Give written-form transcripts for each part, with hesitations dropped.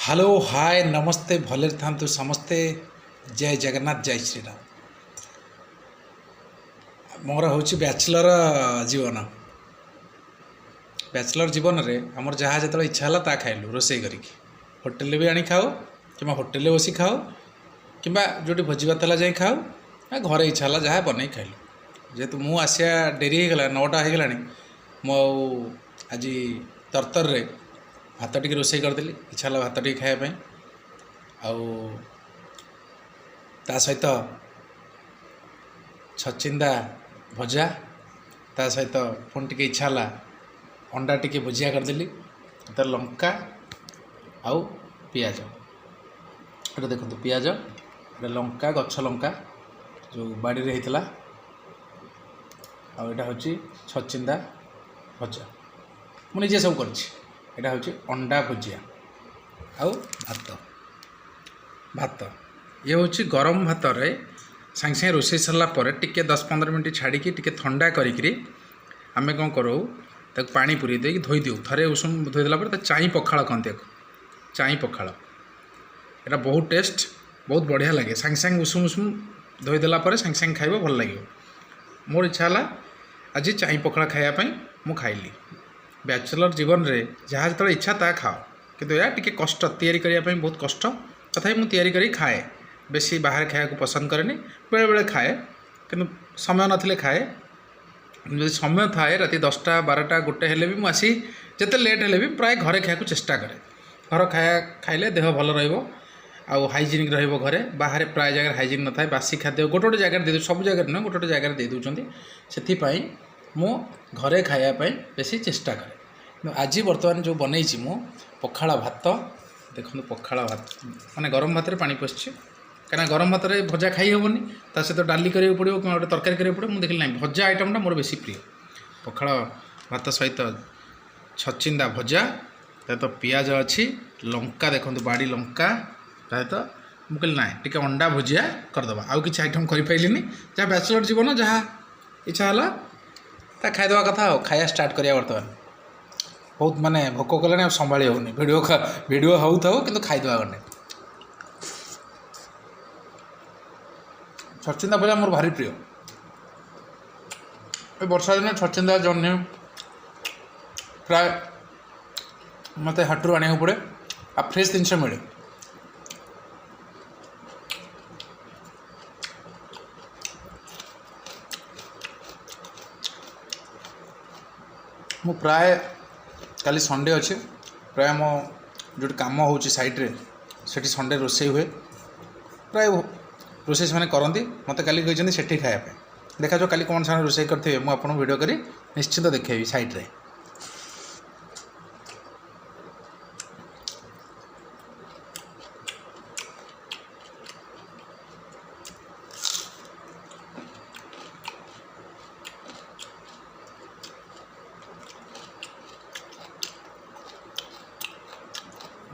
Hello hi नमस्ते भले था समस्ते। जय जगन्नाथ जय श्रीराम। मोर हूँ बैचलर जीवन। बैचलर जीवन रे आमर जहाँ जो इच्छा है ता खाइलु रोसे करी होटेल भी आनी खाओ कि होटेल बसी खाओ कि जो भोजी भात जाए खाओ घरे इच्छा है जहाँ बन खाइलु। जेहेतु मु आसिया डेरी होगला 9टा होगला मु आज तरतर रे भात टी रोसे करदेली इच्छा है भात टी खायापी ता सहित छचिंदा भजा ता सहित पुणी टी इच्छा है अंडा टी भुजिया करदेली तो लंका आउ पियाज ये देखो पियाज ये लंका गछ लंका जो बाड़ी रे होता आटा हूँ छचिंदा भजा मुझे सब कर अंडा भुजिया आउ भात भात ये हूँ गरम भात रे सांगे सांगे रोसे सरला टिके 10-15 मिनट छाड़ी टिके ठंडा करी आमे कौन करो तक पानी पूरी दे धोई दिउ थरे उषुम धोईदेला चाई पखाड़ कहते चाई पखाड़ यहाँ बहुत टेस्ट बहुत बढ़िया लगे सांगे सांगे उषुम उषुम धोईदेला सांगे सांगे खाइब भल लगे। मोर इच्छा है आज चाई पखाड़ खायापी मु खाइली। बैचलर जीवन रे जहाँ जो इच्छा ता खाओ किंतु या टिके कष्ट तैयारी करने बहुत कष्ट तथापि मुझे तैयारी करी खाए बेसी बाहर खाया को पसंद करेनि बेले बेले खाए किंतु समय नथिले खाए जो समय थाए राति 10टा 12टा 1 हेले भी मुझे जिते लेट हेले भी प्राय घरे खाया को चेष्टा करे। घर खाया खाइले देह भल रहिबो आउ हाइजीनिक रहिबो घरे बाहर प्राय जगह हाइजीन न थाए बासी खाद्य गोटे जगह दे सब जगह न गोटे जगह दे दूचंती सेथि पई मु घरे खाया पई बेसी चेष्टा करे। आज बर्तमान जो बनई मु पखाड़ भात देखो पखाड़ भात माने गरम भात रे पानी पशि कहीं गरम भात रे भजा खाई हेबनी ता सहित डाली करियो पड़ो कि गोटे तरकारी करियो पड़ो मुझे देखिए ना भजा आइटमटा मोर बेसी प्रिय पखाड़ भात सहित छचिंदा भजा तो पियाज अच्छी लंका देखो बाड़ी लंका तो मुझे ना टी अंडा भुजिया करदे आउ कि आइटम करें जहाँ बैचलर जीवन जहाँ इच्छा है खाईदे कथा खाया स्टार्ट करिया बर्तमान बहुत माने भोक कले संभाली होनी वीडियो हो कि खाईदे गने छचिंदा भजा मोर भारी प्रिय। ए वर्षा दिन छचिंदा जन्नी प्राय मत हाटू आने पड़े आ फ्रेश जिनस मिले मु प्राय काली संडे अच्छे प्राय मो जो कम हो साइड्रे से संडे रोसे हुए प्राय रोसे से करती मत काली कहते सेठी खायापे देखा जो काली कौन सा रोसे करते मुझे वीडियो करी निश्चित देखेबी साइड्रे।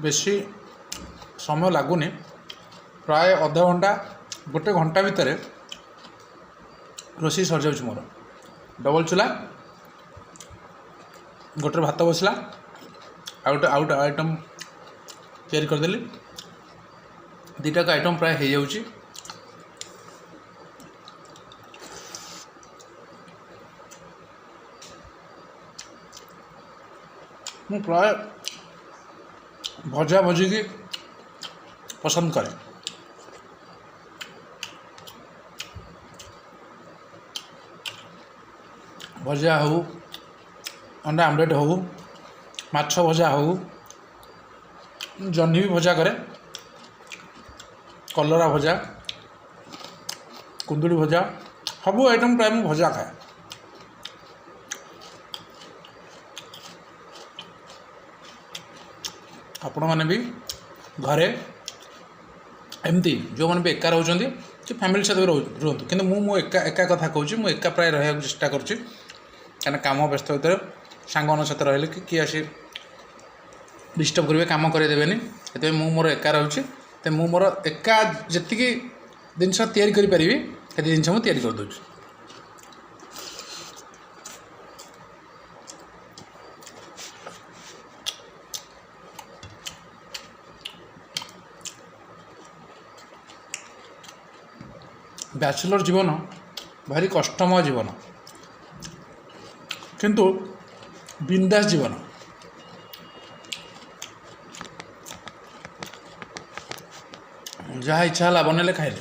बेसी समय लगुनि प्राय अधा घंटा 1 घंटा भितर रोषे सर जाऊँ मोर डबल चूल्हा गोटे भात बसला आउट आइटम तैयारी करदेली 2टा आइटम प्राय हो जाऊँगी। मु प्राय भजा भजी की पसंद करे भजा हो अंडा आमलेट हो माछ भजा हो जह्नी भी भजा करे कलरा भजा कुंदुड़ी भजा सबू आइटम प्राय मु भजा खाए। आपण मैंने भी घरे एमती जो मैंने भी एका रोचे कि फैमिली सहित रुहतु कि मो एका कथा कहूँ मुझे एका प्राय रहा चेष्टा करुँच कहीं कम व्यस्त भितर सांग सहित रही कि किए आसी डिस्टर्ब करेंगे कम करदेनि से मोर एका रोचे तो मोर एका जी जिनस तैयारी करी से जिनस मुझे तैयारी करदे। ବ୍ୟାଚଲର ଜୀବନ ଭାରି କଷ୍ଟମୟ ଜୀବନ, କିନ୍ତୁ ବିନ୍ଦାସ ଜୀବନ। ଯାହା ଇଚ୍ଛା ହେଲା ବନେଇଲେ ଖାଇଲେ।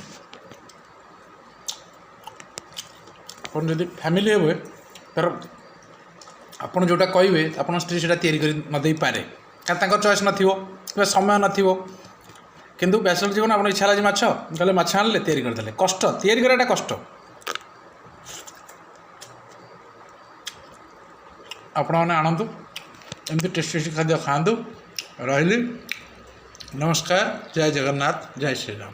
ଆପଣ ଯଦି ଫ୍ୟାମିଲି ହେବେ ତାର ଆପଣ ଯେଉଁଟା କହିବେ ଆପଣଙ୍କ ସ୍ତ୍ରୀ ସେଇଟା ତିଆରି କରି ନ ଦେଇପାରେ, କାରଣ ତାଙ୍କର ଚଏସ୍ ନଥିବ କିମ୍ବା ସମୟ ନଥିବ। କିନ୍ତୁ ବ୍ୟାଚଲର ଜୀବନ ଆପଣ ଇଚ୍ଛା ହେଲା ଯେ ମାଛ କହିଲେ ମାଛ ଆଣିଲେ ତିଆରି କରିଦେଲେ। କଷ୍ଟ, ତିଆରି କରିବାଟା କଷ୍ଟ। ଆପଣମାନେ ଆଣନ୍ତୁ, ଏମିତି ଟେଷ୍ଟି ଟେଷ୍ଟି ଖାଦ୍ୟ ଖାଆନ୍ତୁ। ରହିଲି, ନମସ୍କାର, ଜୟ ଜଗନ୍ନାଥ, ଜୟ ଶ୍ରୀରାମ।